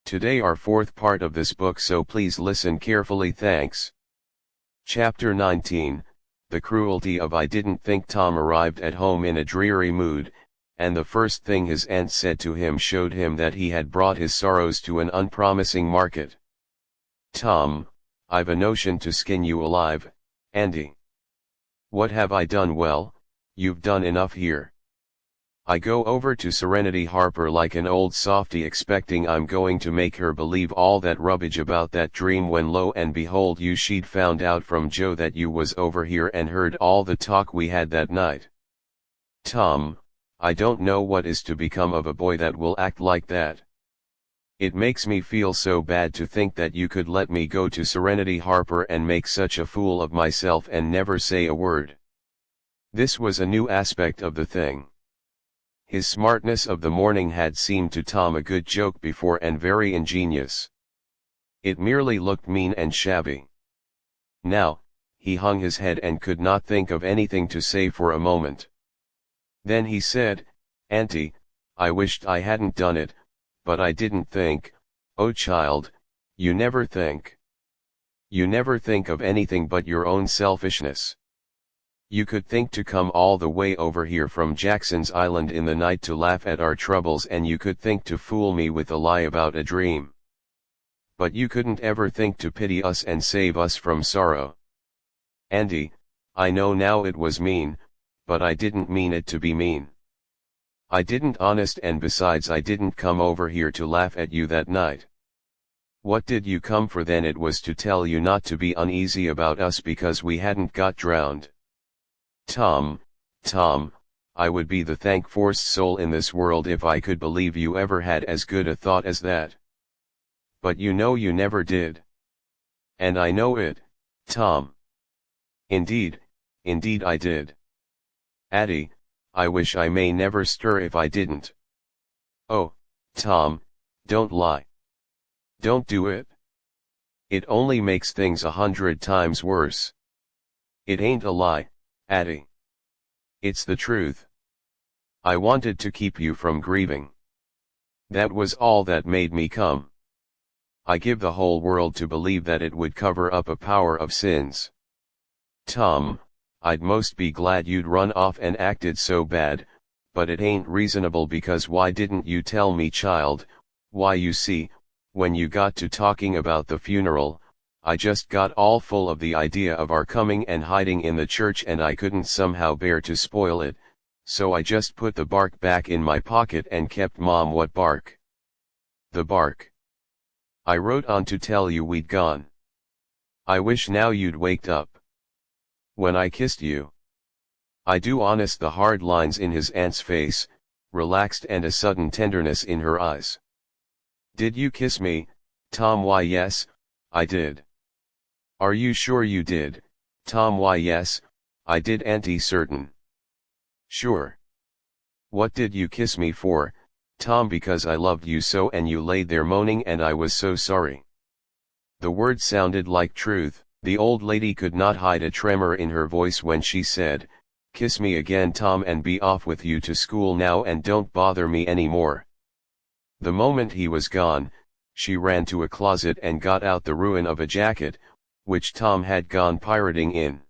Today our fourth part of this book, so please listen carefully, thanks. Chapter 19, The Cruelty of. I didn't think. Tom arrived at home in a dreary mood, and the first thing his aunt said to him showed him that he had brought his sorrows to an unpromising market. "Tom, I've a notion to skin you alive, Andy." "What have I done?" "Well, you've done enough here. I go over to Serenity Harper like an old softy, expecting I'm going to make her believe all that rubbish about that dream, when lo and behold she'd found out from Joe that you was over here and heard all the talk we had that night. Tom, I don't know what is to become of a boy that will act like that. It makes me feel so bad to think that you could let me go to Serenity Harper and make such a fool of myself and never say a word." This was a new aspect of the thing. His smartness of the morning had seemed to Tom a good joke before, and very ingenious. It merely looked mean and shabby. Now, he hung his head and could not think of anything to say for a moment. Then he said, "Auntie, I wished I hadn't done it, but I didn't think." "Oh child, you never think. You never think of anything but your own selfishness. You could think to come all the way over here from Jackson's Island in the night to laugh at our troubles, and you could think to fool me with a lie about a dream. But you couldn't ever think to pity us and save us from sorrow. Andy, I know now it was mean, but I didn't mean it to be mean. I didn't, honest, and besides I didn't come over here to laugh at you that night. What did you come for then?" "It was to tell you not to be uneasy about us because we hadn't got drowned." Tom, I would be the thankfulest soul in this world if I could believe you ever had as good a thought as that. But you know you never did. And I know it, Tom. Indeed I did. Addie, I wish I may never stir if I didn't." "Oh, Tom, don't lie. Don't do it. It only makes things 100 times worse." "It ain't a lie, Addie. It's the truth. I wanted to keep you from grieving. That was all that made me come. I give the whole world to believe that it would cover up a power of sins. Tom, I'd most be glad you'd run off and acted so bad, but it ain't reasonable, because why didn't you tell me, child?" "Why, you see, when you got to talking about the funeral, I just got all full of the idea of our coming and hiding in the church, and I couldn't somehow bear to spoil it, so I just put the bark back in my pocket and kept." "Mom, what bark?" "The bark I wrote on to tell you we'd gone. I wish now you'd waked up. When I kissed you. I do, honest." The hard lines in his aunt's face relaxed, and a sudden tenderness in her eyes. "Did you kiss me, Tom?" "Why, yes, I did." "Are you sure you did, Tom?" "Why, yes, I did, Auntie." "Certain?" "Sure." "What did you kiss me for, Tom?" "Because I loved you so, and you laid there moaning, and I was so sorry." The words sounded like truth. The old lady could not hide a tremor in her voice when she said, "Kiss me again, Tom, and be off with you to school now, and don't bother me any more." The moment he was gone, she ran to a closet and got out the ruin of a jacket, which Tom had gone pirating in.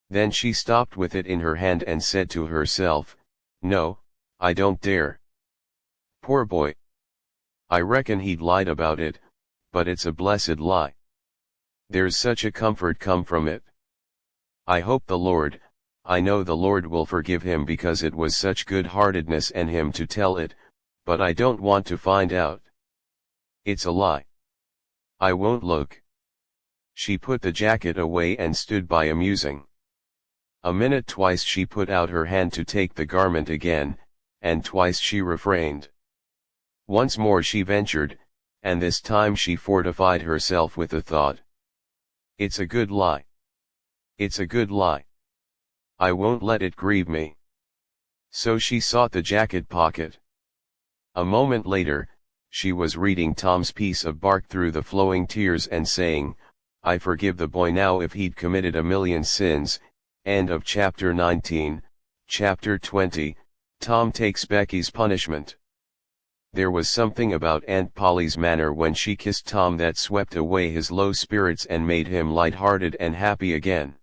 Then she stopped with it in her hand and said to herself, "No, I don't dare. Poor boy. I reckon he'd lied about it, but it's a blessed lie. There's such a comfort come from it. I hope I know the Lord will forgive him, because it was such good-heartedness in him to tell it, but I don't want to find out. It's a lie. I won't look." She put the jacket away and stood by, musing. A minute, twice she put out her hand to take the garment again, and twice she refrained. Once more she ventured, and this time she fortified herself with the thought, "It's a good lie. It's a good lie. I won't let it grieve me." So she sought the jacket pocket. A moment later, she was reading Tom's piece of bark through the flowing tears and saying, "I forgive the boy now if he'd committed a million sins." End of chapter 19. Chapter 20, Tom takes Becky's punishment. There was something about Aunt Polly's manner when she kissed Tom that swept away his low spirits and made him light-hearted and happy again.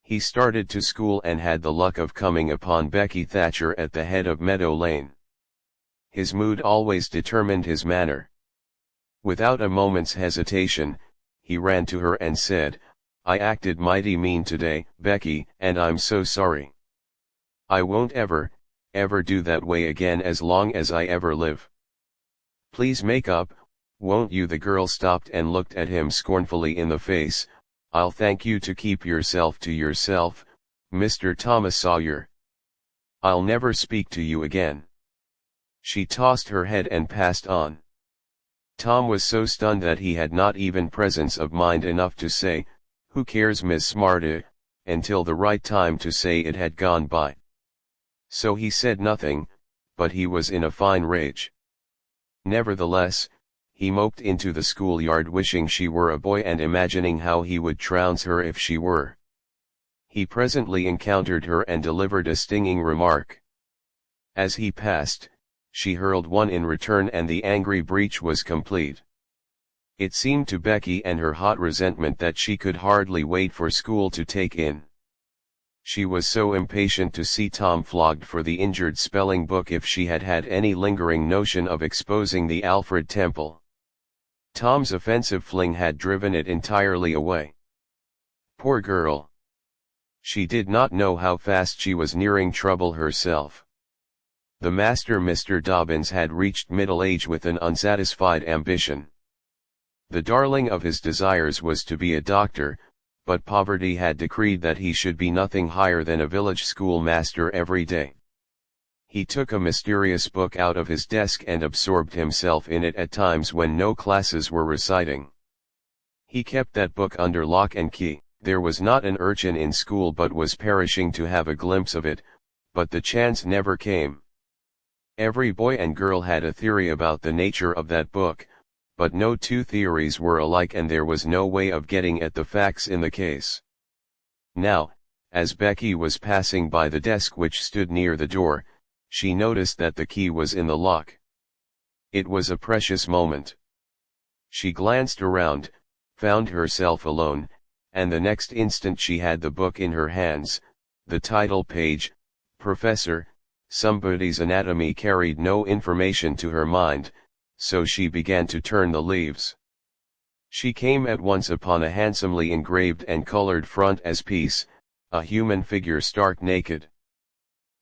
He started to school and had the luck of coming upon Becky Thatcher at the head of Meadow Lane. His mood always determined his manner. Without a moment's hesitation, he ran to her and said, "I acted mighty mean today, Becky, and I'm so sorry. I won't ever do that way again as long as I ever live. Please make up, won't you?" The girl stopped and looked at him scornfully in the face. "I'll thank you to keep yourself to yourself, Mr. Thomas Sawyer. I'll never speak to you again." She tossed her head and passed on. Tom was so stunned that he had not even presence of mind enough to say, "Who cares, Miss Smarty?" until the right time to say it had gone by. So he said nothing, but he was in a fine rage. Nevertheless, he moped into the schoolyard wishing she were a boy and imagining how he would trounce her if she were. He presently encountered her and delivered a stinging remark. As he passed, she hurled one in return and the angry breach was complete. It seemed to Becky and her hot resentment that she could hardly wait for school to take in. She was so impatient to see Tom flogged for the injured spelling book if she had had any lingering notion of exposing the Alfred Temple. Tom's offensive fling had driven it entirely away. Poor girl! She did not know how fast she was nearing trouble herself. The master, Mr. Dobbins, had reached middle age with an unsatisfied ambition. The darling of his desires was to be a doctor, but poverty had decreed that he should be nothing higher than a village schoolmaster every day. He took a mysterious book out of his desk and absorbed himself in it at times when no classes were reciting. He kept that book under lock and key. There was not an urchin in school but was perishing to have a glimpse of it, but the chance never came. Every boy and girl had a theory about the nature of that book, but no two theories were alike and there was no way of getting at the facts in the case. Now, as Becky was passing by the desk which stood near the door, she noticed that the key was in the lock. It was a precious moment. She glanced around, found herself alone, and the next instant she had the book in her hands. The title page, "Professor, Somebody's Anatomy," carried no information to her mind, so she began to turn the leaves. She came at once upon a handsomely engraved and colored frontispiece, a human figure stark naked.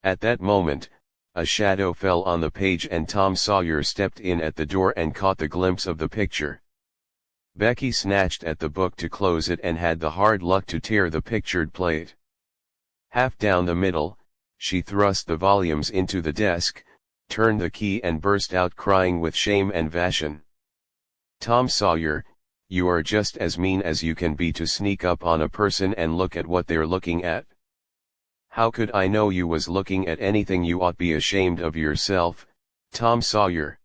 At that moment, a shadow fell on the page and Tom Sawyer stepped in at the door and caught the glimpse of the picture. Becky snatched at the book to close it and had the hard luck to tear the pictured plate. Half down the middle, she thrust the volumes into the desk, turned the key and burst out crying with shame and passion. "Tom Sawyer, you are just as mean as you can be to sneak up on a person and look at what they're looking at. How could I know you was looking at anything? You ought be ashamed of yourself, Tom Sawyer.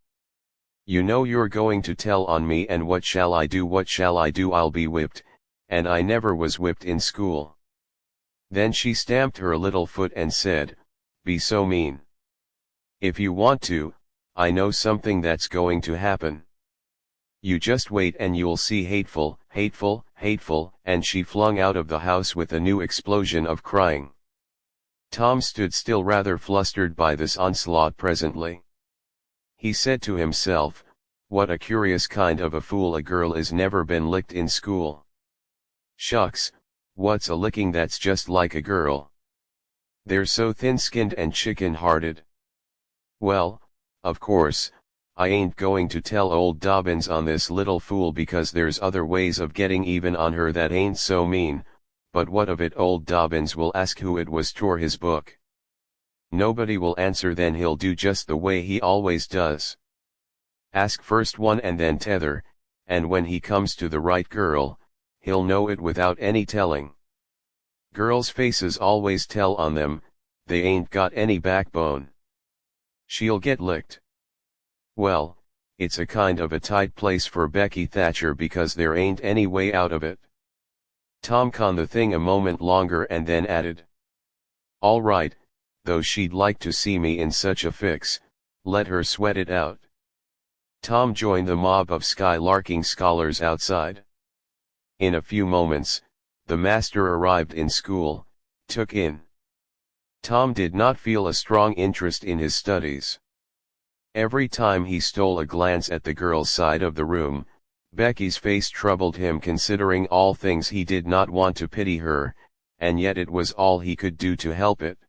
You know you're going to tell on me, and what shall I do? What shall I do? I'll be whipped, and I never was whipped in school." Then she stamped her little foot and said, "Be so mean. If you want to, I know something that's going to happen. You just wait and you'll see. Hateful, hateful, hateful," and she flung out of the house with a new explosion of crying. Tom stood still, rather flustered by this onslaught. Presently, he said to himself, "What a curious kind of a fool a girl is, never been licked in school. Shucks, what's a licking that's just like a girl? They're so thin-skinned and chicken-hearted. Well, of course, I ain't going to tell old Dobbins on this little fool because there's other ways of getting even on her that ain't so mean, but what of it? Old Dobbins will ask who it was tore his book. Nobody will answer. Then he'll do just the way he always does. Ask first one and then t'other, and when he comes to the right girl, he'll know it without any telling. Girls' faces always tell on them, they ain't got any backbone. She'll get licked. Well, it's a kind of a tight place for Becky Thatcher because there ain't any way out of it." Tom conned the thing a moment longer and then added, "All right, though she'd like to see me in such a fix, let her sweat it out." Tom joined the mob of skylarking scholars outside. In a few moments, the master arrived in school, took in. Tom did not feel a strong interest in his studies. Every time he stole a glance at the girl's side of the room, Becky's face troubled him, considering all things he did not want to pity her, and yet it was all he could do to help it.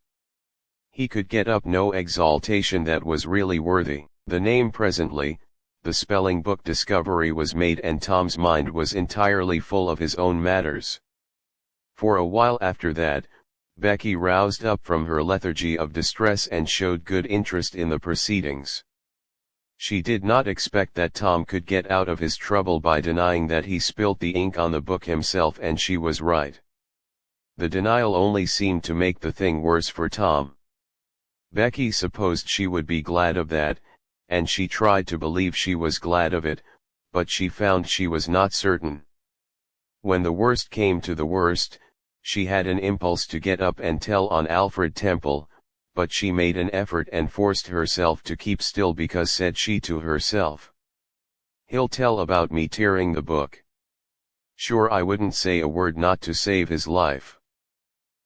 He could get up no exaltation that was really worthy. The name presently, the spelling book discovery was made, and Tom's mind was entirely full of his own matters. For a while after that, Becky roused up from her lethargy of distress and showed good interest in the proceedings. She did not expect that Tom could get out of his trouble by denying that he spilt the ink on the book himself, and she was right. The denial only seemed to make the thing worse for Tom. Becky supposed she would be glad of that, and she tried to believe she was glad of it, but she found she was not certain. When the worst came to the worst, she had an impulse to get up and tell on Alfred Temple, but she made an effort and forced herself to keep still, because, said she to herself, "He'll tell about me tearing the book. Sure, I wouldn't say a word not to save his life."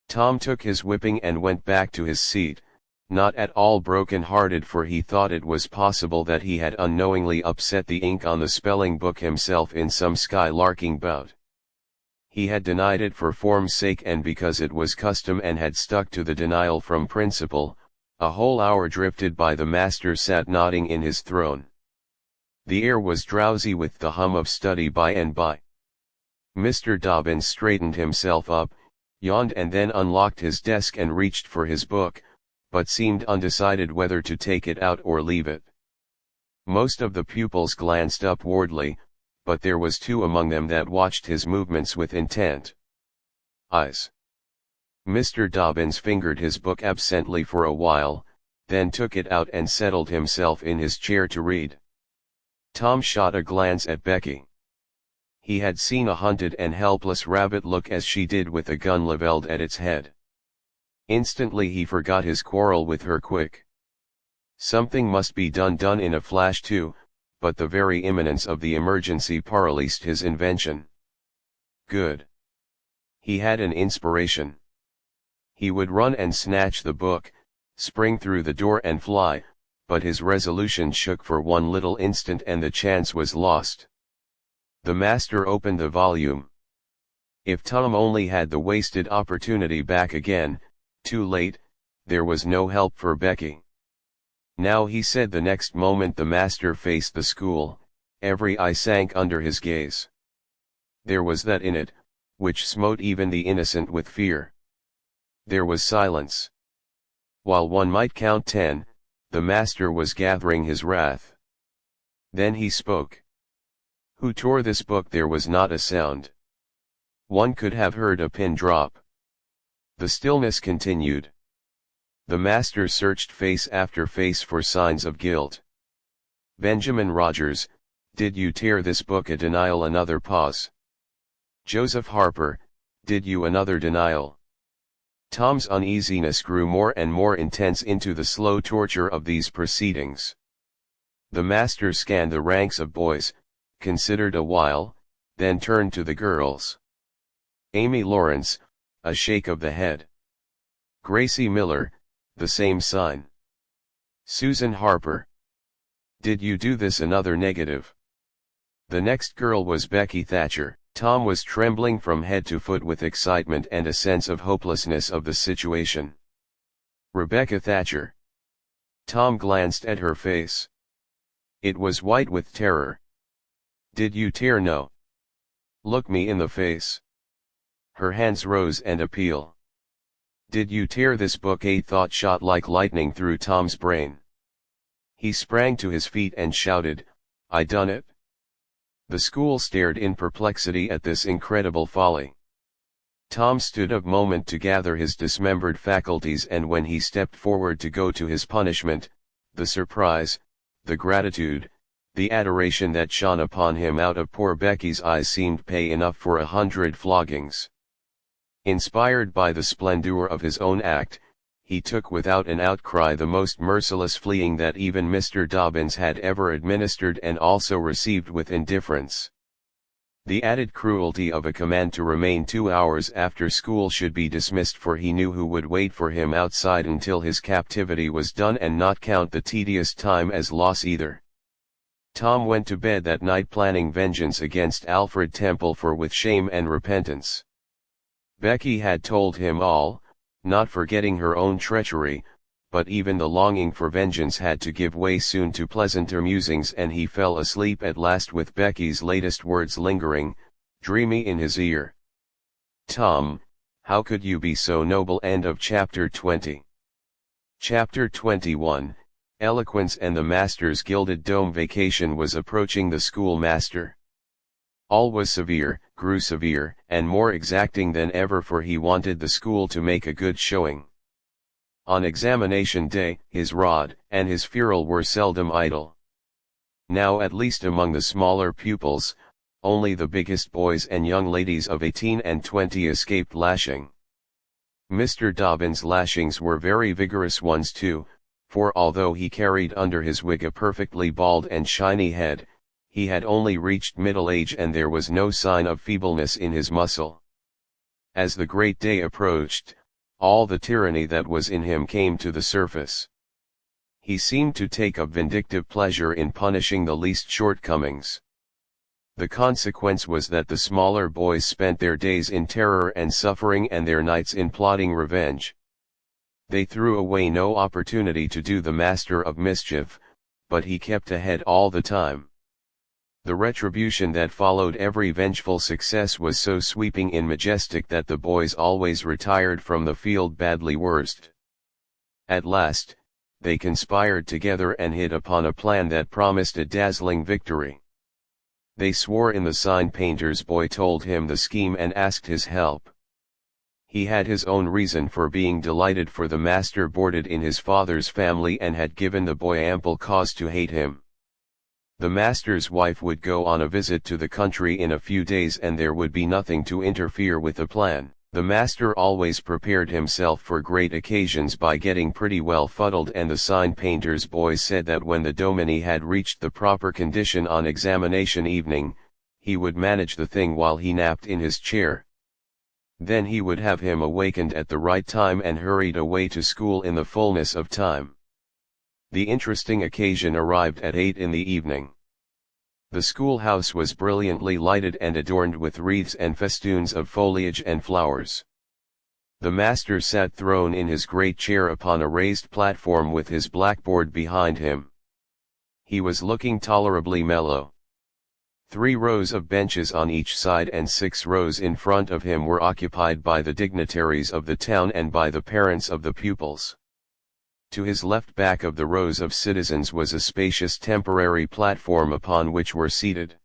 Tom took his whipping and went back to his seat, not at all broken-hearted, for he thought it was possible that he had unknowingly upset the ink on the spelling book himself in some skylarking bout. He had denied it for form's sake and because it was custom, and had stuck to the denial from principle. A whole hour drifted by. The master sat nodding in his throne. The air was drowsy with the hum of study by and by. Mr. Dobbins straightened himself up, yawned, and then unlocked his desk and reached for his book, but seemed undecided whether to take it out or leave it. Most of the pupils glanced upwardly, but there was two among them that watched his movements with intent eyes. Mr. Dobbins fingered his book absently for a while, then took it out and settled himself in his chair to read. Tom shot a glance at Becky. He had seen a hunted and helpless rabbit look as she did with a gun leveled at its head. Instantly he forgot his quarrel with her. Quick. Something must be done in a flash too, but the very imminence of the emergency paralysed his invention. Good. He had an inspiration. He would run and snatch the book, spring through the door and fly, but his resolution shook for one little instant and the chance was lost. The master opened the volume. If Tom only had the wasted opportunity back again. Too late, there was no help for Becky. Now, he said the next moment the master faced the school, every eye sank under his gaze. There was that in it, which smote even the innocent with fear. There was silence. While one might count 10, the master was gathering his wrath. Then he spoke. "Who tore this book?" There was not a sound. One could have heard a pin drop. The stillness continued. The master searched face after face for signs of guilt. "Benjamin Rogers, did you tear this book?" A denial. Another pause. "Joseph Harper, did you?" Another denial. Tom's uneasiness grew more and more intense into the slow torture of these proceedings. The master scanned the ranks of boys, considered a while, then turned to the girls. Amy Lawrence, a shake of the head. Gracie Miller, the same sign. Susan Harper. "Did you do this?" Another negative. The next girl was Becky Thatcher. Tom was trembling from head to foot with excitement and a sense of hopelessness of the situation. Rebecca Thatcher. Tom glanced at her face. It was white with terror. "Did you tear?" "No. Look me in the face." Her hands rose and appeal. "Did you tear this book?" A thought shot like lightning through Tom's brain. He sprang to his feet and shouted, "I done it." The school stared in perplexity at this incredible folly. Tom stood a moment to gather his dismembered faculties, and when he stepped forward to go to his punishment, the surprise, the gratitude, the adoration that shone upon him out of poor Becky's eyes seemed pay enough for 100 floggings. Inspired by the splendor of his own act, he took without an outcry the most merciless fleeing that even Mr. Dobbins had ever administered, and also received with indifference. The added cruelty of a command to remain 2 hours after school should be dismissed, for he knew who would wait for him outside until his captivity was done, and not count the tedious time as loss either. Tom went to bed that night planning vengeance against Alfred Temple, for with shame and repentance. Becky had told him all, not forgetting her own treachery, but even the longing for vengeance had to give way soon to pleasanter musings, and he fell asleep at last with Becky's latest words lingering, dreamy in his ear. "Tom, how could you be so noble?" End of chapter 20. Chapter 21, Eloquence and the Master's Gilded Dome. Vacation was approaching the schoolmaster. All was severe, grew severe, and more exacting than ever, for he wanted the school to make a good showing. On examination day, his rod and his ferule were seldom idle. Now, at least among the smaller pupils, only the biggest boys and young ladies of 18 and 20 escaped lashing. Mr. Dobbins' lashings were very vigorous ones too, for although he carried under his wig a perfectly bald and shiny head, he had only reached middle age, and there was no sign of feebleness in his muscle. As the great day approached, all the tyranny that was in him came to the surface. He seemed to take a vindictive pleasure in punishing the least shortcomings. The consequence was that the smaller boys spent their days in terror and suffering, and their nights in plotting revenge. They threw away no opportunity to do the master of mischief, but he kept ahead all the time. The retribution that followed every vengeful success was so sweeping and majestic that the boys always retired from the field badly worsted. At last, they conspired together and hit upon a plan that promised a dazzling victory. They swore in the sign painter's boy told him the scheme and asked his help. He had his own reason for being delighted, for the master boarded in his father's family and had given the boy ample cause to hate him. The master's wife would go on a visit to the country in a few days, and there would be nothing to interfere with the plan. The master always prepared himself for great occasions by getting pretty well fuddled, and the sign painter's boy said that when the dominie had reached the proper condition on examination evening, he would manage the thing while he napped in his chair. Then he would have him awakened at the right time and hurried away to school in the fullness of time. The interesting occasion arrived at 8 in the evening. The schoolhouse was brilliantly lighted and adorned with wreaths and festoons of foliage and flowers. The master sat thrown in his great chair upon a raised platform with his blackboard behind him. He was looking tolerably mellow. 3 rows of benches on each side and 6 rows in front of him were occupied by the dignitaries of the town and by the parents of the pupils. To his left, back of the rows of citizens, was a spacious temporary platform upon which were seated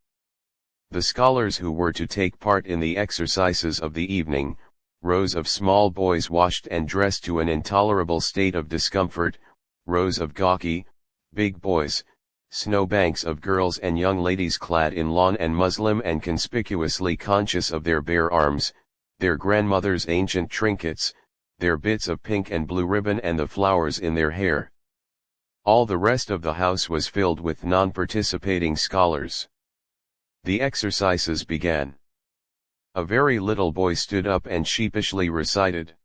the scholars who were to take part in the exercises of the evening, rows of small boys washed and dressed to an intolerable state of discomfort, rows of gawky, big boys, snowbanks of girls and young ladies clad in lawn and muslin and conspicuously conscious of their bare arms, their grandmother's ancient trinkets, their bits of pink and blue ribbon and the flowers in their hair. All the rest of the house was filled with non-participating scholars. The exercises began. A very little boy stood up and sheepishly recited,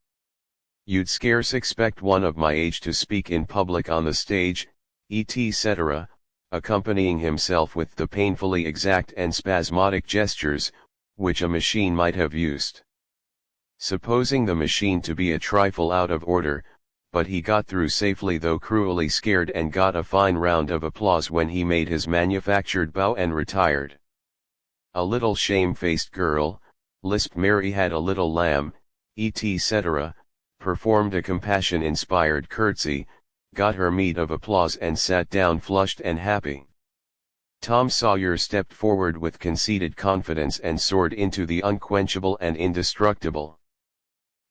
"You'd scarce expect one of my age to speak in public on the stage, etc., accompanying himself with the painfully exact and spasmodic gestures, which a machine might have used. Supposing the machine to be a trifle out of order, but he got through safely though cruelly scared, and got a fine round of applause when he made his manufactured bow and retired. A little shame-faced girl, lisped Mary had a little lamb, etc., performed a compassion-inspired curtsy, got her meed of applause and sat down flushed and happy. Tom Sawyer stepped forward with conceited confidence and soared into the unquenchable and indestructible.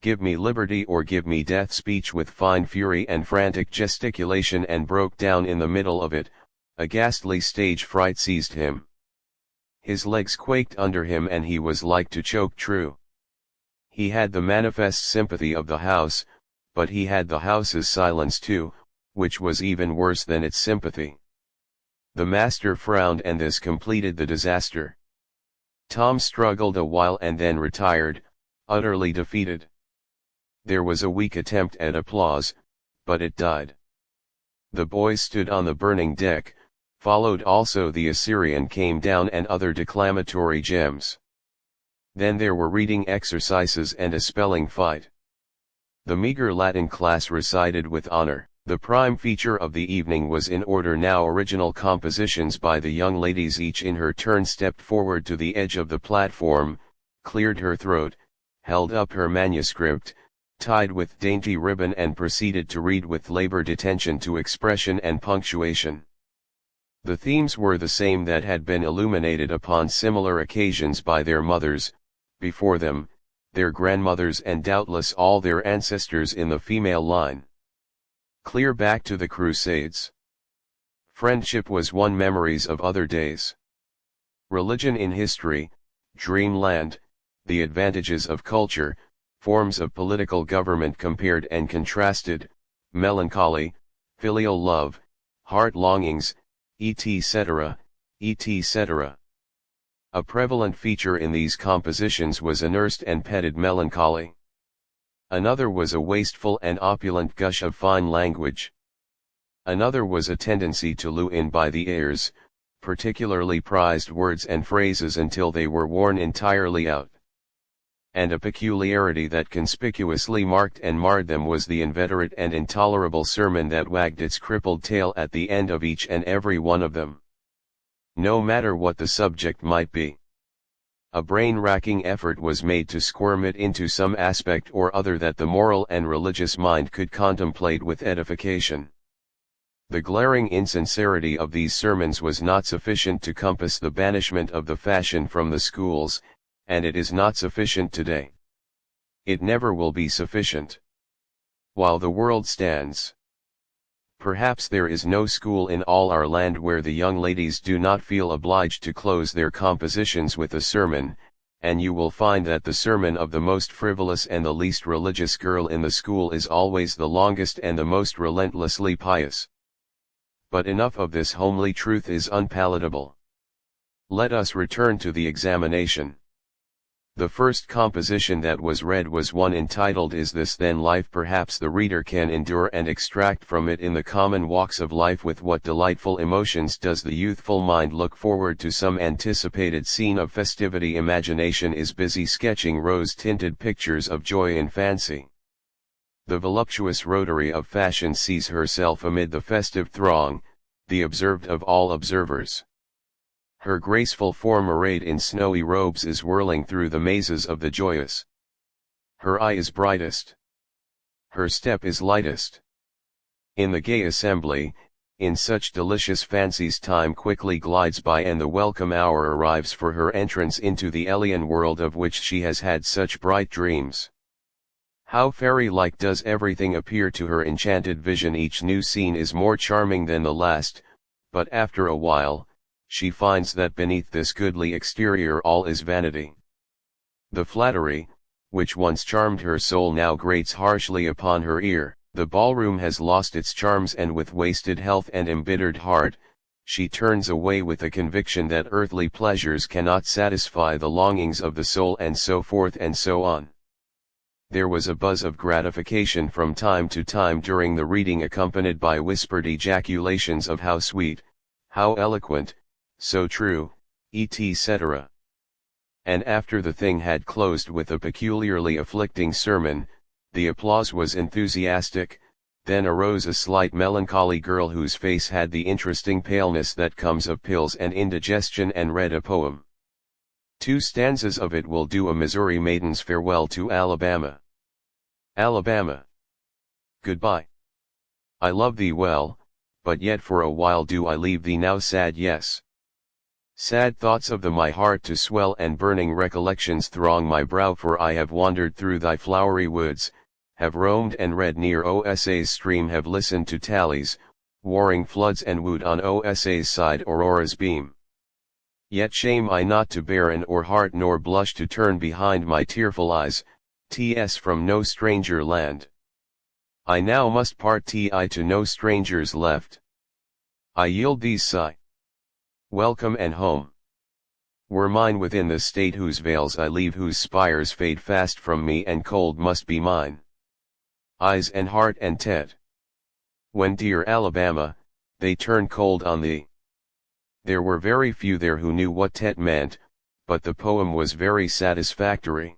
"Give me liberty or give me death" speech with fine fury and frantic gesticulation, and broke down in the middle of it. A ghastly stage fright seized him. His legs quaked under him and he was like to choke true. He had the manifest sympathy of the house, but he had the house's silence too, which was even worse than its sympathy. The master frowned, and this completed the disaster. Tom struggled a while and then retired, utterly defeated. There was a weak attempt at applause, but it died. The boys stood on the burning deck, followed also the Assyrian came down and other declamatory gems. Then there were reading exercises and a spelling fight. The meager Latin class recited with honor. The prime feature of the evening was in order now. Original compositions by the young ladies. Each in her turn stepped forward to the edge of the platform, cleared her throat, held up her manuscript, tied with dainty ribbon, and proceeded to read with labored attention to expression and punctuation. The themes were the same that had been illuminated upon similar occasions by their mothers, before them, their grandmothers, and doubtless all their ancestors in the female line. Clear back to the Crusades. Friendship was one, memories of other days. Religion in history, dreamland, the advantages of culture, forms of political government compared and contrasted, melancholy, filial love, heart longings, etc., etc. A prevalent feature in these compositions was a nursed and petted melancholy. Another was a wasteful and opulent gush of fine language. Another was a tendency to loo in by the airs, particularly prized words and phrases until they were worn entirely out. And a peculiarity that conspicuously marked and marred them was the inveterate and intolerable sermon that wagged its crippled tail at the end of each and every one of them. No matter what the subject might be. A brain-racking effort was made to squirm it into some aspect or other that the moral and religious mind could contemplate with edification. The glaring insincerity of these sermons was not sufficient to compass the banishment of the fashion from the schools, and it is not sufficient today. It never will be sufficient. While the world stands. Perhaps there is no school in all our land where the young ladies do not feel obliged to close their compositions with a sermon, and you will find that the sermon of the most frivolous and the least religious girl in the school is always the longest and the most relentlessly pious. But enough of this homely truth is unpalatable. Let us return to the examination. The first composition that was read was one entitled Is This Then Life? Perhaps the reader can endure and extract from it in the common walks of life with what delightful emotions does the youthful mind look forward to some anticipated scene of festivity. Imagination is busy sketching rose-tinted pictures of joy in fancy. The voluptuous rotary of fashion sees herself amid the festive throng, the observed of all observers. Her graceful form arrayed in snowy robes is whirling through the mazes of the joyous. Her eye is brightest. Her step is lightest. In the gay assembly, in such delicious fancies time quickly glides by and the welcome hour arrives for her entrance into the alien world of which she has had such bright dreams. How fairy-like does everything appear to her enchanted vision. Each new scene is more charming than the last, but after a while, she finds that beneath this goodly exterior all is vanity. The flattery, which once charmed her soul now grates harshly upon her ear. The ballroom has lost its charms, and with wasted health and embittered heart, she turns away with the conviction that earthly pleasures cannot satisfy the longings of the soul, and so forth and so on. There was a buzz of gratification from time to time during the reading, accompanied by whispered ejaculations of how sweet, how eloquent, so true, etc. And after the thing had closed with a peculiarly afflicting sermon, the applause was enthusiastic. Then arose a slight melancholy girl whose face had the interesting paleness that comes of pills and indigestion, and read a poem. 2 stanzas of it will do: A Missouri Maiden's Farewell to Alabama. Alabama, goodbye. I love thee well, but yet for a while do I leave thee now. Sad, yes. Sad thoughts of my heart to swell, and burning recollections throng my brow, for I have wandered through thy flowery woods, have roamed and read near Osa's stream, have listened to Tally's warring floods, and wooed on Osa's side Aurora's beam. Yet shame I not to bear an or heart, nor blush to turn behind my tearful eyes, ts from no stranger land. I now must part ti to no strangers left. I yield these sigh. Welcome and home. Were mine within the state whose veils I leave, whose spires fade fast from me, and cold must be mine eyes and heart and tet. When, dear Alabama, they turn cold on thee. There were very few there who knew what tet meant, but the poem was very satisfactory.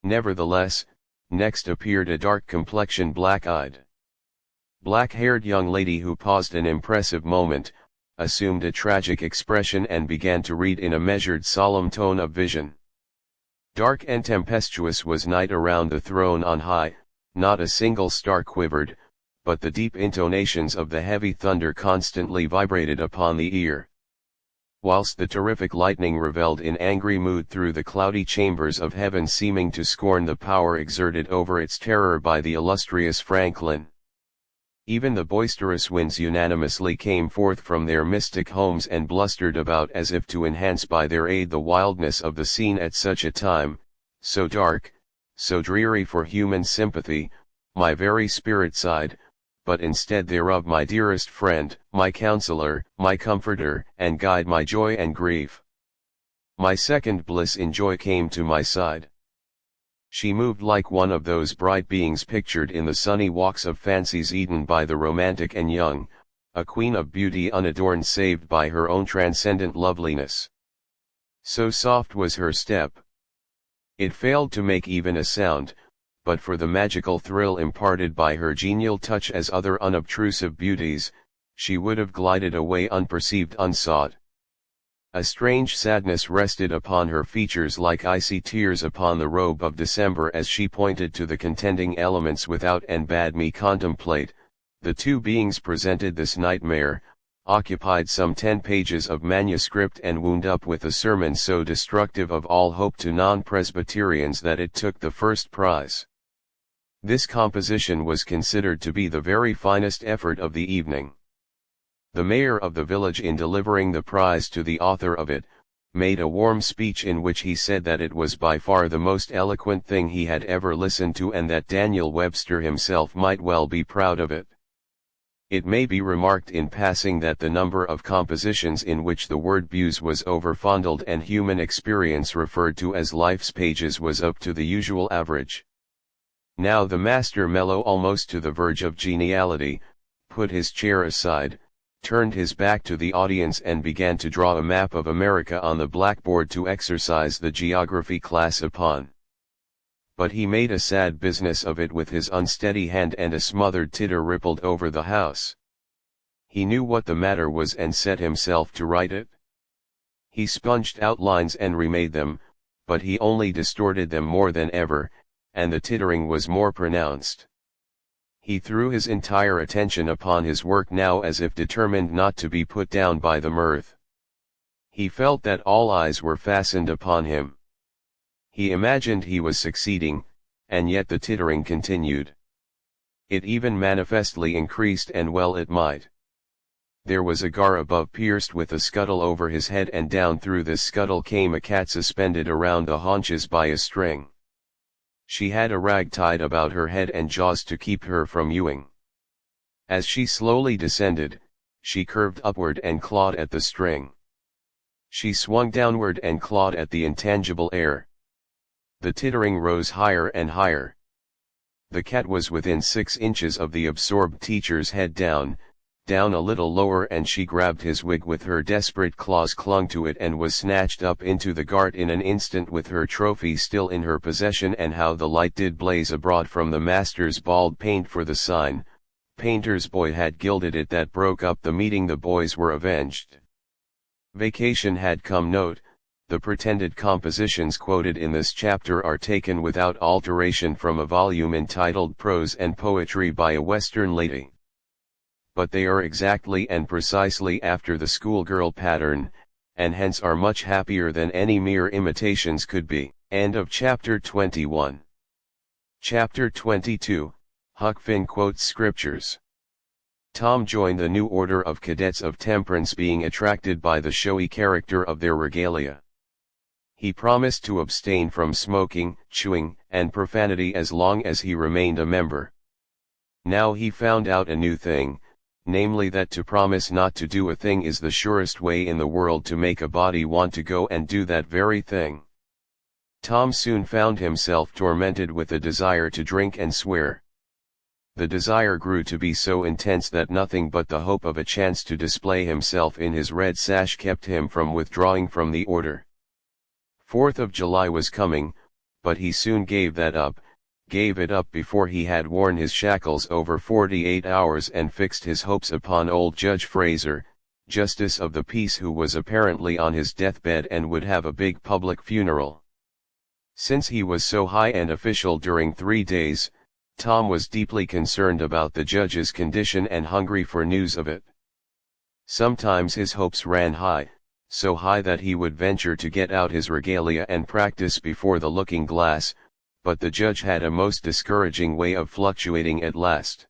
Nevertheless, next appeared a dark-complexioned, black-eyed, black-haired young lady who paused an impressive moment, assumed a tragic expression, and began to read in a measured, solemn tone of vision. Dark and tempestuous was night around the throne on high, not a single star quivered, but the deep intonations of the heavy thunder constantly vibrated upon the ear. Whilst the terrific lightning revelled in angry mood through the cloudy chambers of heaven, seeming to scorn the power exerted over its terror by the illustrious Franklin. Even the boisterous winds unanimously came forth from their mystic homes and blustered about as if to enhance by their aid the wildness of the scene at such a time, so dark, so dreary for human sympathy. My very spirit sighed, but instead thereof my dearest friend, my counselor, my comforter and guide, my joy and grief, my second bliss in joy, came to my side. She moved like one of those bright beings pictured in the sunny walks of fancy's Eden by the romantic and young, a queen of beauty unadorned save by her own transcendent loveliness. So soft was her step. It failed to make even a sound, but for the magical thrill imparted by her genial touch as other unobtrusive beauties, she would have glided away unperceived, unsought. A strange sadness rested upon her features like icy tears upon the robe of December as she pointed to the contending elements without and bade me contemplate. The two beings presented this nightmare, occupied some 10 pages of manuscript and wound up with a sermon so destructive of all hope to non-Presbyterians that it took the first prize. This composition was considered to be the very finest effort of the evening. The mayor of the village, in delivering the prize to the author of it, made a warm speech in which he said that it was by far the most eloquent thing he had ever listened to, and that Daniel Webster himself might well be proud of it. It may be remarked in passing that the number of compositions in which the word buse was overfondled and human experience referred to as life's pages was up to the usual average. Now the master, mellow almost to the verge of geniality, put his chair aside, turned his back to the audience and began to draw a map of America on the blackboard to exercise the geography class upon. But he made a sad business of it with his unsteady hand, and a smothered titter rippled over the house. He knew what the matter was and set himself to right it. He sponged outlines and remade them, but he only distorted them more than ever, and the tittering was more pronounced. He threw his entire attention upon his work now, as if determined not to be put down by the mirth. He felt that all eyes were fastened upon him. He imagined he was succeeding, and yet the tittering continued. It even manifestly increased, and well it might. There was a gar above pierced with a scuttle over his head, and down through this scuttle came a cat suspended around the haunches by a string. She had a rag tied about her head and jaws to keep her from mewing. As she slowly descended, she curved upward and clawed at the string. She swung downward and clawed at the intangible air. The tittering rose higher and higher. The cat was within 6 inches of the absorbed teacher's head, down a little lower, and she grabbed his wig with her desperate claws, clung to it, and was snatched up into the garret in an instant with her trophy still in her possession. And how the light did blaze abroad from the master's bald paint, for the sign, "Painter's Boy," had gilded it, that broke up the meeting. The boys were avenged. Vacation had come. Note: the pretended compositions quoted in this chapter are taken without alteration from a volume entitled Prose and Poetry by a Western Lady. But they are exactly and precisely after the schoolgirl pattern, and hence are much happier than any mere imitations could be. End of chapter 21. Chapter 22, Huck Finn quotes scriptures. Tom joined the new order of cadets of temperance, being attracted by the showy character of their regalia. He promised to abstain from smoking, chewing, and profanity as long as he remained a member. Now he found out a new thing, namely that to promise not to do a thing is the surest way in the world to make a body want to go and do that very thing. Tom soon found himself tormented with a desire to drink and swear. The desire grew to be so intense that nothing but the hope of a chance to display himself in his red sash kept him from withdrawing from the order. 4th of July was coming, but he soon gave it up before he had worn his shackles over 48 hours and fixed his hopes upon old Judge Fraser, Justice of the Peace, who was apparently on his deathbed and would have a big public funeral. Since he was so high and official during 3 days, Tom was deeply concerned about the judge's condition and hungry for news of it. Sometimes his hopes ran high, so high that he would venture to get out his regalia and practice before the looking-glass, but the judge had a most discouraging way of fluctuating at last.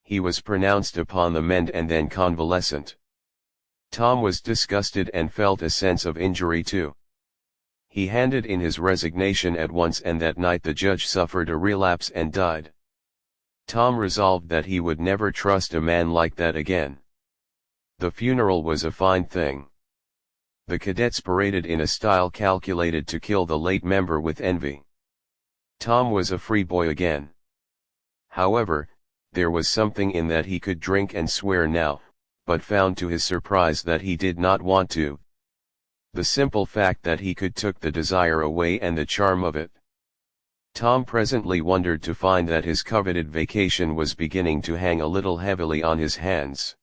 He was pronounced upon the mend and then convalescent. Tom was disgusted and felt a sense of injury too. He handed in his resignation at once, and that night the judge suffered a relapse and died. Tom resolved that he would never trust a man like that again. The funeral was a fine thing. The cadets paraded in a style calculated to kill the late member with envy. Tom was a free boy again. However, there was something in that he could drink and swear now, but found to his surprise that he did not want to. The simple fact that he could took the desire away and the charm of it. Tom presently wondered to find that his coveted vacation was beginning to hang a little heavily on his hands.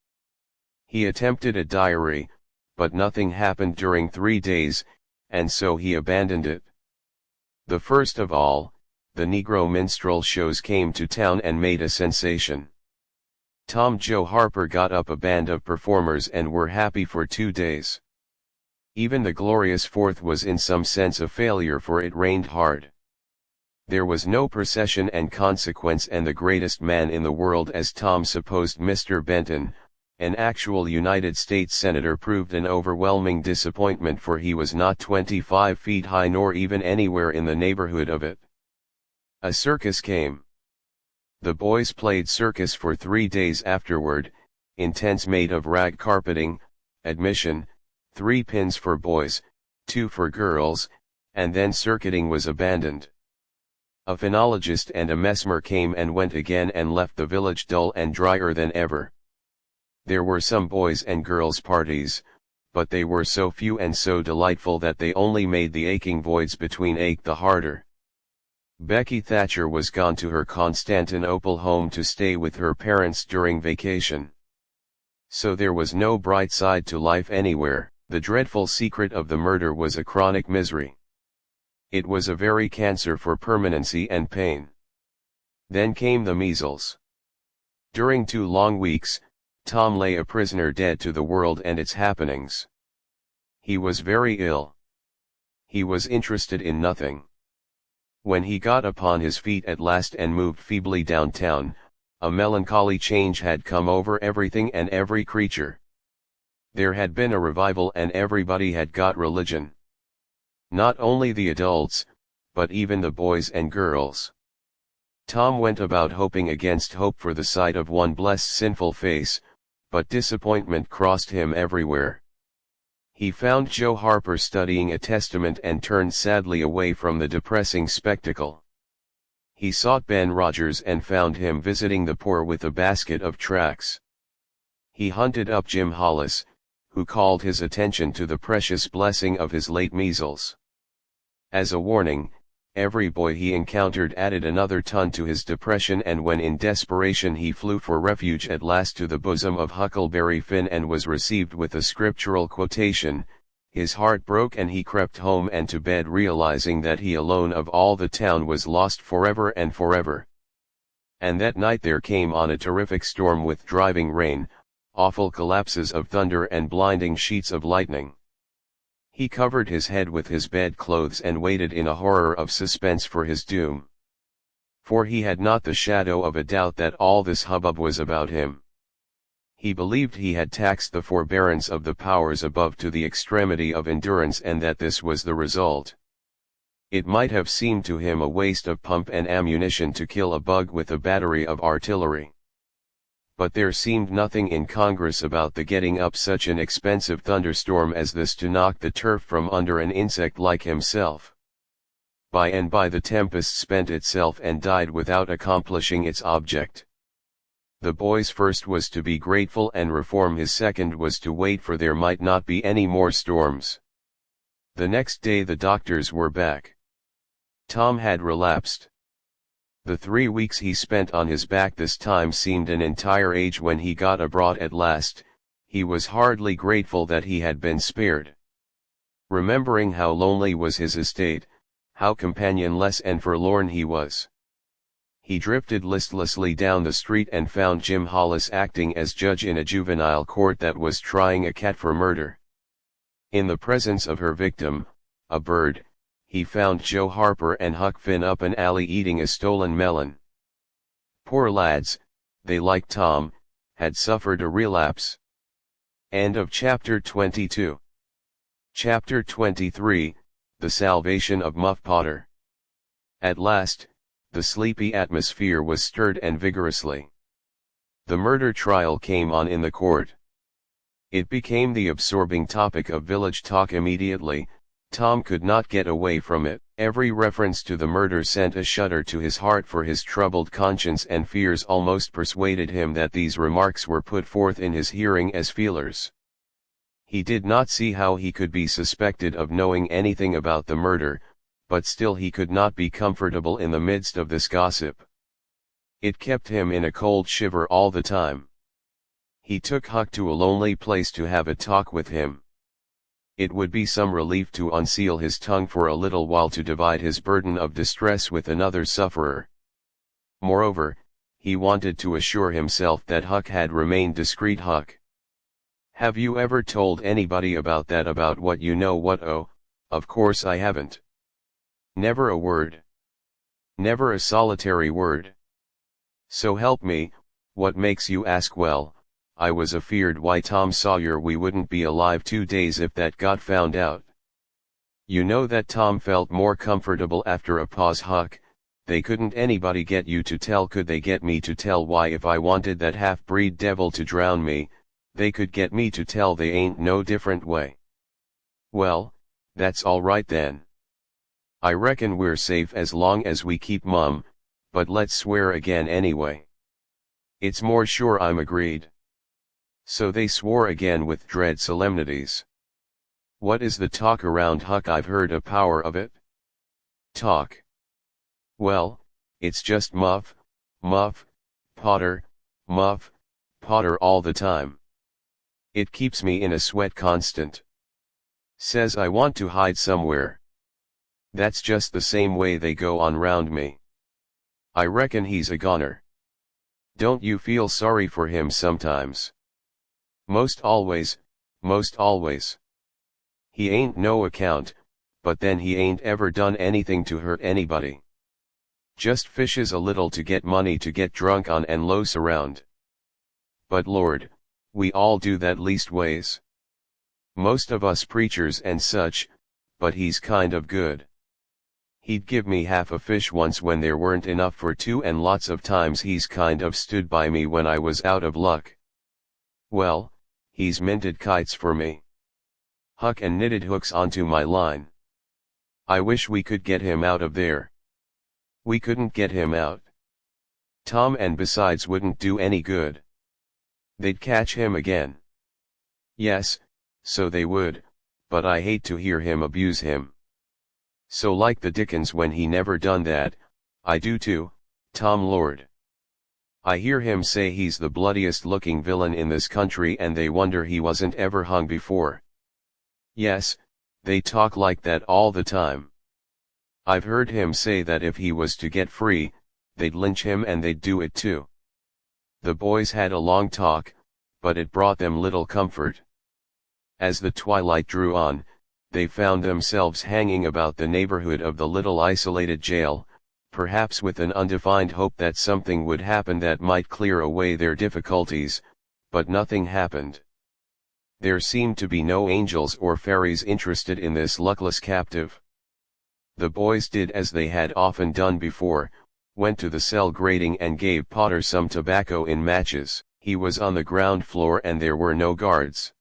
He attempted a diary, but nothing happened during 3 days, and so he abandoned it. The first of all, the Negro minstrel shows came to town and made a sensation. Tom Joe Harper got up a band of performers and were happy for 2 days. Even the glorious 4th was in some sense a failure, for it rained hard. There was no procession and consequence, and the greatest man in the world, as Tom supposed, Mr. Benton, an actual United States Senator, proved an overwhelming disappointment, for he was not 25 feet high nor even anywhere in the neighborhood of it. A circus came. The boys played circus for 3 days afterward, in tents made of rag carpeting, admission, 3 pins for boys, 2 for girls, and then circuiting was abandoned. A phenologist and a mesmer came and went again and left the village dull and drier than ever. There were some boys and girls parties, but they were so few and so delightful that they only made the aching voids between ache the harder. Becky Thatcher was gone to her Constantinople home to stay with her parents during vacation. So there was no bright side to life anywhere. The dreadful secret of the murder was a chronic misery. It was a very cancer for permanency and pain. Then came the measles. During 2 long weeks, Tom lay a prisoner dead to the world and its happenings. He was very ill. He was interested in nothing. When he got upon his feet at last and moved feebly downtown, a melancholy change had come over everything and every creature. There had been a revival and everybody had got religion. Not only the adults, but even the boys and girls. Tom went about hoping against hope for the sight of one blessed sinful face, but disappointment crossed him everywhere. He found Joe Harper studying a testament and turned sadly away from the depressing spectacle. He sought Ben Rogers and found him visiting the poor with a basket of tracts. He hunted up Jim Hollis, who called his attention to the precious blessing of his late measles. As a warning, every boy he encountered added another ton to his depression, and when in desperation he flew for refuge at last to the bosom of Huckleberry Finn and was received with a scriptural quotation, his heart broke and he crept home and to bed, realizing that he alone of all the town was lost forever and forever. And that night there came on a terrific storm with driving rain, awful collapses of thunder and blinding sheets of lightning. He covered his head with his bedclothes and waited in a horror of suspense for his doom. For he had not the shadow of a doubt that all this hubbub was about him. He believed he had taxed the forbearance of the powers above to the extremity of endurance, and that this was the result. It might have seemed to him a waste of pump and ammunition to kill a bug with a battery of artillery. But there seemed nothing incongruous about the getting up such an expensive thunderstorm as this to knock the turf from under an insect like himself. By and by the tempest spent itself and died without accomplishing its object. The boy's first was to be grateful and reform, his second was to wait, for there might not be any more storms. The next day the doctors were back. Tom had relapsed. The 3 weeks he spent on his back this time seemed an entire age. When he got abroad at last, he was hardly grateful that he had been spared. Remembering how lonely was his estate, how companionless and forlorn he was, he drifted listlessly down the street and found Jim Hollis acting as judge in a juvenile court that was trying a cat for murder. In the presence of her victim, a bird, he found Joe Harper and Huck Finn up an alley eating a stolen melon. Poor lads, they, like Tom, had suffered a relapse. End of chapter 22. Chapter 23, The Salvation of Muff Potter. At last, the sleepy atmosphere was stirred and vigorously. The murder trial came on in the court. It became the absorbing topic of village talk immediately. Tom could not get away from it. Every reference to the murder sent a shudder to his heart, for his troubled conscience and fears almost persuaded him that these remarks were put forth in his hearing as feelers. He did not see how he could be suspected of knowing anything about the murder, but still he could not be comfortable in the midst of this gossip. It kept him in a cold shiver all the time. He took Huck to a lonely place to have a talk with him. It would be some relief to unseal his tongue for a little while, to divide his burden of distress with another sufferer. Moreover, he wanted to assure himself that Huck had remained discreet. Huck, have you ever told anybody about that, about what you know? What? Oh, of course I haven't. Never a word. Never a solitary word. So help me, what makes you ask? Well, I was afeard, why Tom Sawyer, we wouldn't be alive 2 days if that got found out. You know that Tom felt more comfortable after a pause. Huck, they couldn't anybody get you to tell? Could they get me to tell? Why, if I wanted that half-breed devil to drown me, they could get me to tell. They ain't no different way. Well, that's all right then. I reckon we're safe as long as we keep mum, but let's swear again anyway. It's more sure. I'm agreed. So they swore again with dread solemnities. What is the talk around, Huck? I've heard a power of it. Talk? Well, it's just Muff, Potter, Muff, Potter all the time. It keeps me in a sweat constant. Says I want to hide somewhere. That's just the same way they go on round me. I reckon he's a goner. Don't you feel sorry for him sometimes? Most always, most always. He ain't no account, but then he ain't ever done anything to hurt anybody. Just fishes a little to get money to get drunk on and loafs around. But Lord, we all do that leastways. Most of us preachers and such, but he's kind of good. He'd give me half a fish once when there weren't enough for 2, and lots of times he's kind of stood by me when I was out of luck. Well, he's minted kites for me, Huck, and knitted hooks onto my line. I wish we could get him out of there. We couldn't get him out, Tom, and besides wouldn't do any good. They'd catch him again. Yes, so they would, but I hate to hear him abuse him. So like the dickens when he never done that. I do too, Tom, Lord. I hear him say he's the bloodiest looking villain in this country, and they wonder he wasn't ever hung before. Yes, they talk like that all the time. I've heard him say that if he was to get free, they'd lynch him, and they'd do it too. The boys had a long talk, but it brought them little comfort. As the twilight drew on, they found themselves hanging about the neighborhood of the little isolated jail, perhaps with an undefined hope that something would happen that might clear away their difficulties, but nothing happened. There seemed to be no angels or fairies interested in this luckless captive. The boys did as they had often done before, went to the cell grating and gave Potter some tobacco in matches. He was on the ground floor and there were no guards.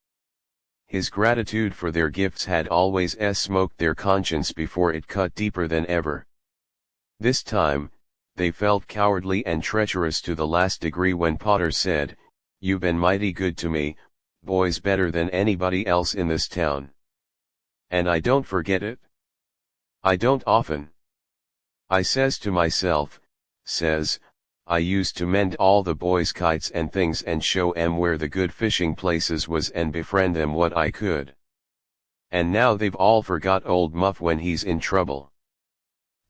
His gratitude for their gifts had always smoked their conscience before it cut deeper than ever. This time, they felt cowardly and treacherous to the last degree when Potter said, "You been mighty good to me, boys, better than anybody else in this town. And I don't forget it. I don't often. I says to myself, I used to mend all the boys' kites and things and show 'em where the good fishing places was and befriend them what I could. And now they've all forgot old Muff when he's in trouble.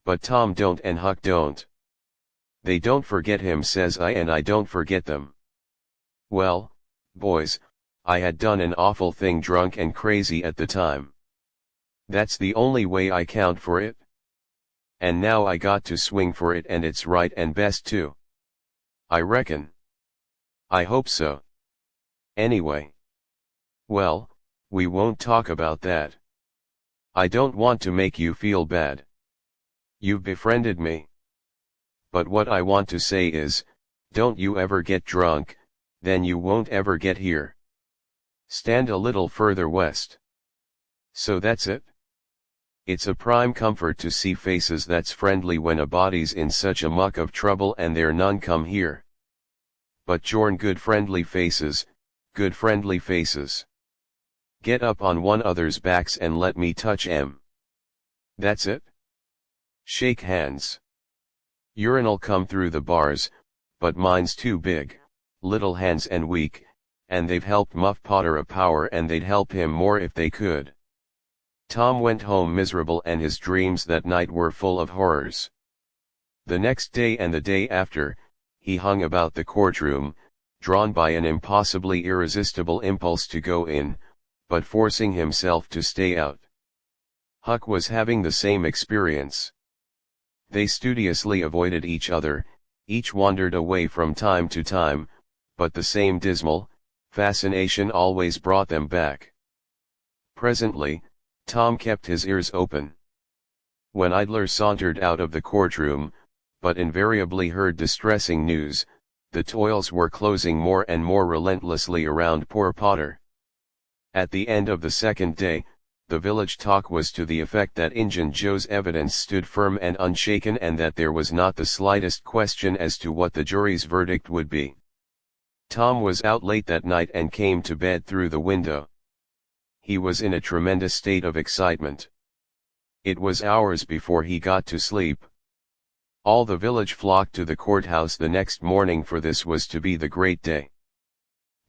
But Tom don't and Huck don't. They don't forget him, says I, and I don't forget them. Well, boys, I had done an awful thing, drunk and crazy at the time. That's the only way I count for it. And now I got to swing for it, and it's right and best too. I reckon. I hope so. Anyway. Well, we won't talk about that. I don't want to make you feel bad. You've befriended me. But what I want to say is, don't you ever get drunk, then you won't ever get here. Stand a little further west. So that's it? It's a prime comfort to see faces that's friendly when a body's in such a muck of trouble and there none come here. But Jorn, good friendly faces, good friendly faces. Get up on one other's backs and let me touch 'em. That's it? Shake hands. Urinal come through the bars, but mine's too big, little hands and weak, and they've helped Muff Potter a power and they'd help him more if they could. Tom went home miserable and his dreams that night were full of horrors. The next day and the day after, he hung about the courtroom, drawn by an impossibly irresistible impulse to go in, but forcing himself to stay out. Huck was having the same experience. They studiously avoided each other, each wandered away from time to time, but the same dismal fascination always brought them back. Presently, Tom kept his ears open. When Idler sauntered out of the courtroom, but invariably heard distressing news, the toils were closing more and more relentlessly around poor Potter. At the end of the second day, the village talk was to the effect that Injun Joe's evidence stood firm and unshaken and that there was not the slightest question as to what the jury's verdict would be. Tom was out late that night and came to bed through the window. He was in a tremendous state of excitement. It was hours before he got to sleep. All the village flocked to the courthouse the next morning, for this was to be the great day.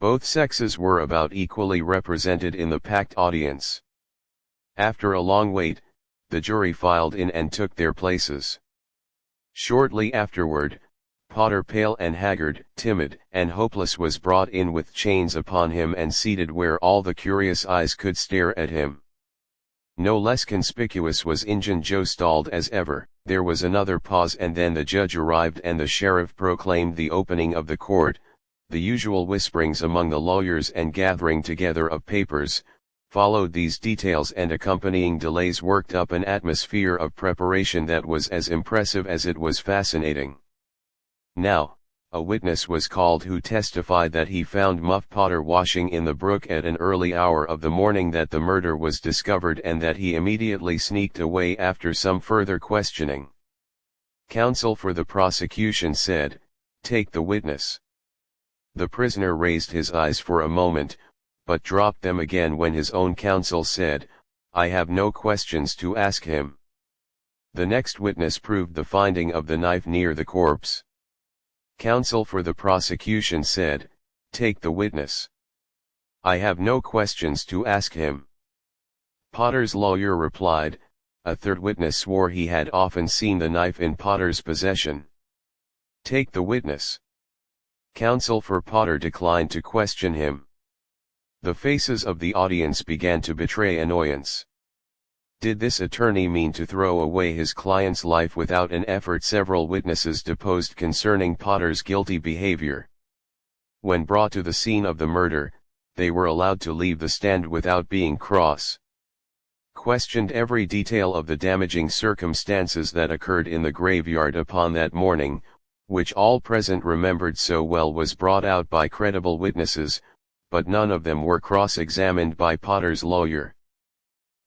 Both sexes were about equally represented in the packed audience. After a long wait, the jury filed in and took their places. Shortly afterward, Potter, pale and haggard, timid and hopeless, was brought in with chains upon him and seated where all the curious eyes could stare at him. No less conspicuous was Injun Joe, stalled as ever. There was another pause and then the judge arrived and the sheriff proclaimed the opening of the court. The usual whisperings among the lawyers and gathering together of papers followed these details, and accompanying delays worked up an atmosphere of preparation that was as impressive as it was fascinating. Now, a witness was called who testified that he found Muff Potter washing in the brook at an early hour of the morning that the murder was discovered, and that he immediately sneaked away after some further questioning. Counsel for the prosecution said, "Take the witness." The prisoner raised his eyes for a moment, but dropped them again when his own counsel said, "I have no questions to ask him." The next witness proved the finding of the knife near the corpse. Counsel for the prosecution said, "Take the witness." "I have no questions to ask him." Potter's lawyer replied. A third witness swore he had often seen the knife in Potter's possession. "Take the witness." Counsel for Potter declined to question him. The faces of the audience began to betray annoyance. Did this attorney mean to throw away his client's life without an effort? Several witnesses deposed concerning Potter's guilty behavior. When brought to the scene of the murder, they were allowed to leave the stand without being cross questioned every detail of the damaging circumstances that occurred in the graveyard upon that morning, which all present remembered so well, was brought out by credible witnesses, but none of them were cross-examined by Potter's lawyer.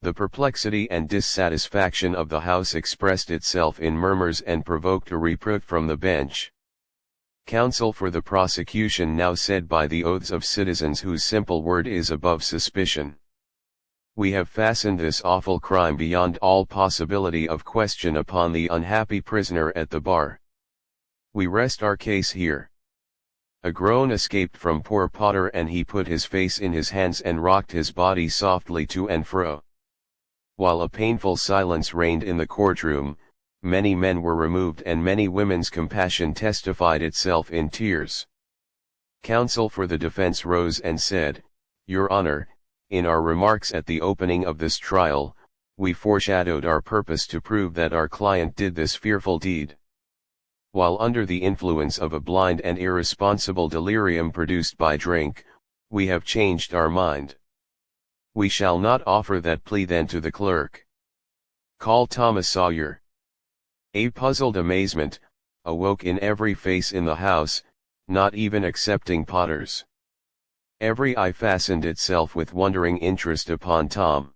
The perplexity and dissatisfaction of the House expressed itself in murmurs and provoked a reproof from the bench. Counsel for the prosecution now said by the oaths of citizens whose simple word is above suspicion: "We have fastened this awful crime beyond all possibility of question upon the unhappy prisoner at the bar. We rest our case here." A groan escaped from poor Potter, and he put his face in his hands and rocked his body softly to and fro. While a painful silence reigned in the courtroom, many men were removed and many women's compassion testified itself in tears. Counsel for the defense rose and said, "Your Honor, in our remarks at the opening of this trial, we foreshadowed our purpose to prove that our client did this fearful deed. While under the influence of a blind and irresponsible delirium produced by drink, we have changed our mind. We shall not offer that plea then to the clerk. Call Thomas Sawyer." A puzzled amazement awoke in every face in the house, not even excepting Potter's. Every eye fastened itself with wondering interest upon Tom.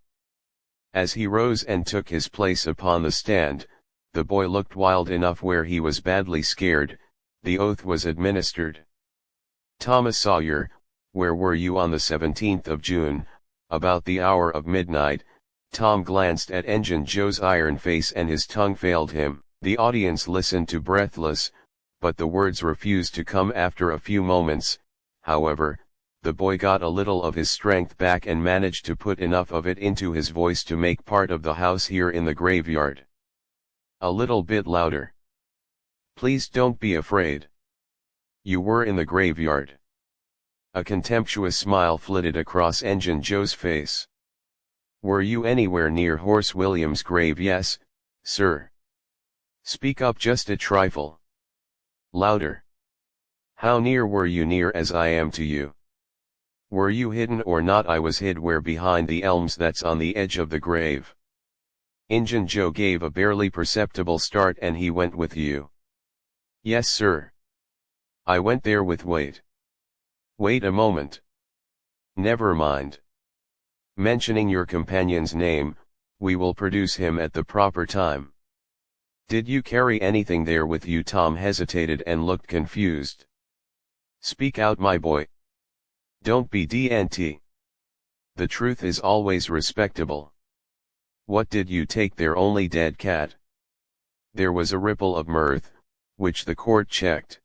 As he rose and took his place upon the stand, the boy looked wild enough where he was badly scared. The oath was administered. "Thomas Sawyer, where were you on the 17th of June, about the hour of midnight?" Tom glanced at Engine Joe's iron face and his tongue failed him. The audience listened to breathless, but the words refused to come. After a few moments, however, the boy got a little of his strength back and managed to put enough of it into his voice to make part of the house hear in the graveyard. "A little bit louder. Please don't be afraid. You were in the graveyard." A contemptuous smile flitted across Engine Joe's face. "Were you anywhere near Horse William's grave?" "Yes, sir." "Speak up just a trifle." "Louder." "How near were you?" "Near as I am to you." "Were you hidden or not?" "I was hid." "Where?" "Behind the elms that's on the edge of the grave." Injun Joe gave a barely perceptible start. "And he went with you?" "Yes, sir. I went there with Wait." "Wait a moment." "Never mind. Mentioning your companion's name, we will produce him at the proper time." "Did you carry anything there with you?" Tom hesitated and looked confused. "Speak out, my boy. Don't be D&T. The truth is always respectable. What did you take there?" "Only dead cat." There was a ripple of mirth, which the court checked.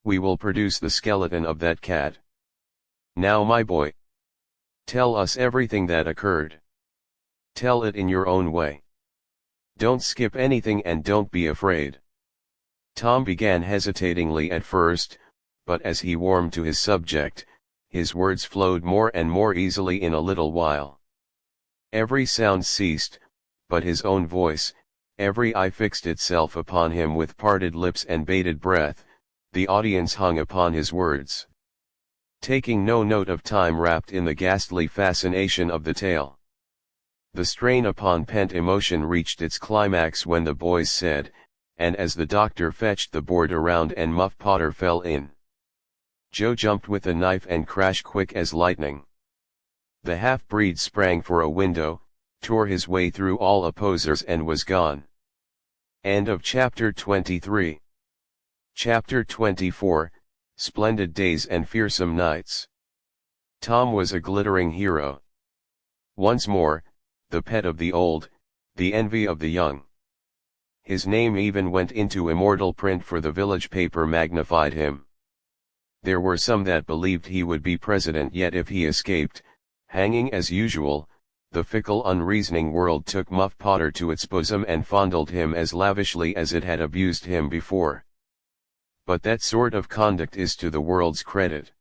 "We will produce the skeleton of that cat. Now, my boy, tell us everything that occurred. Tell it in your own way. Don't skip anything and don't be afraid." Tom began hesitatingly at first, but as he warmed to his subject, his words flowed more and more easily in a little while. Every sound ceased, but his own voice. Every eye fixed itself upon him with parted lips and bated breath. The audience hung upon his words, taking no note of time, wrapped in the ghastly fascination of the tale. The strain upon pent emotion reached its climax when the boys said, "And as the doctor fetched the board around and Muff Potter fell in, Joe jumped with a knife and crash quick as lightning." The half-breed sprang for a window, tore his way through all opposers and was gone. End of chapter 23. Chapter 24, Splendid Days and Fearsome Nights. Tom was a glittering hero. Once more, the pet of the old, the envy of the young. His name even went into immortal print, for the village paper magnified him. There were some that believed he would be president, yet if he escaped, hanging as usual, the fickle unreasoning world took Muff Potter to its bosom and fondled him as lavishly as it had abused him before. But that sort of conduct is to the world's credit.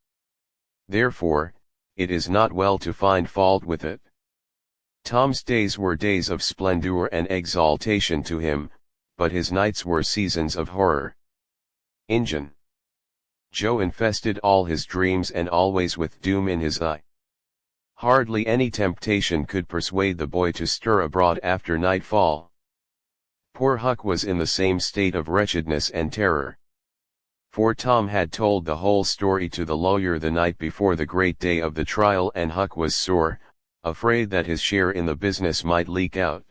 Therefore, it is not well to find fault with it. Tom's days were days of splendor and exaltation to him, but his nights were seasons of horror. Injun Joe infested all his dreams, and always with doom in his eye. Hardly any temptation could persuade the boy to stir abroad after nightfall. Poor Huck was in the same state of wretchedness and terror. For Tom had told the whole story to the lawyer the night before the great day of the trial, and Huck was sore, afraid that his share in the business might leak out.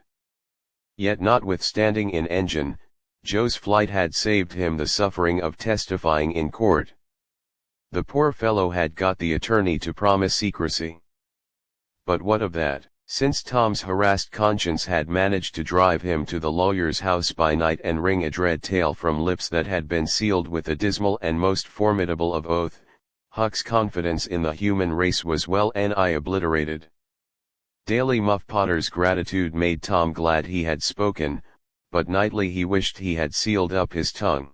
Yet notwithstanding in engine, Joe's flight had saved him the suffering of testifying in court. The poor fellow had got the attorney to promise secrecy. But what of that, since Tom's harassed conscience had managed to drive him to the lawyer's house by night and wring a dread tale from lips that had been sealed with a dismal and most formidable of oath, Huck's confidence in the human race was well nigh obliterated. Daily Muff Potter's gratitude made Tom glad he had spoken, but nightly he wished he had sealed up his tongue.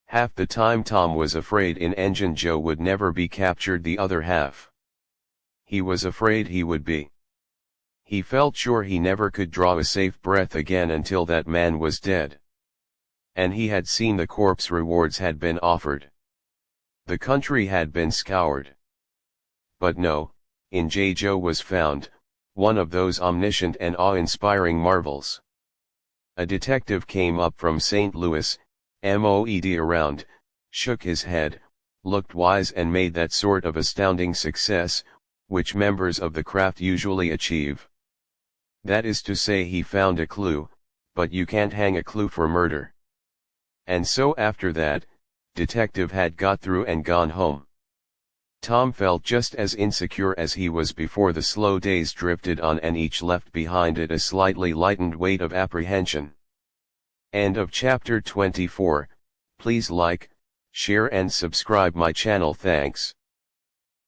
Half the time Tom was afraid in engine Joe would never be captured, the other half he was afraid he would be. He felt sure he never could draw a safe breath again until that man was dead. And he had seen the corpse rewards had been offered. The country had been scoured. But no, in Joe was found one of those omniscient and awe-inspiring marvels. A detective came up from St. Louis, MOED around, shook his head, looked wise, and made that sort of astounding success which members of the craft usually achieve. That is to say, he found a clue, but you can't hang a clue for murder. And so after that, detective had got through and gone home. Tom felt just as insecure as he was before the slow days drifted on, and each left behind it a slightly lightened weight of apprehension. End of chapter 24. Please like, share and subscribe my channel. Thanks.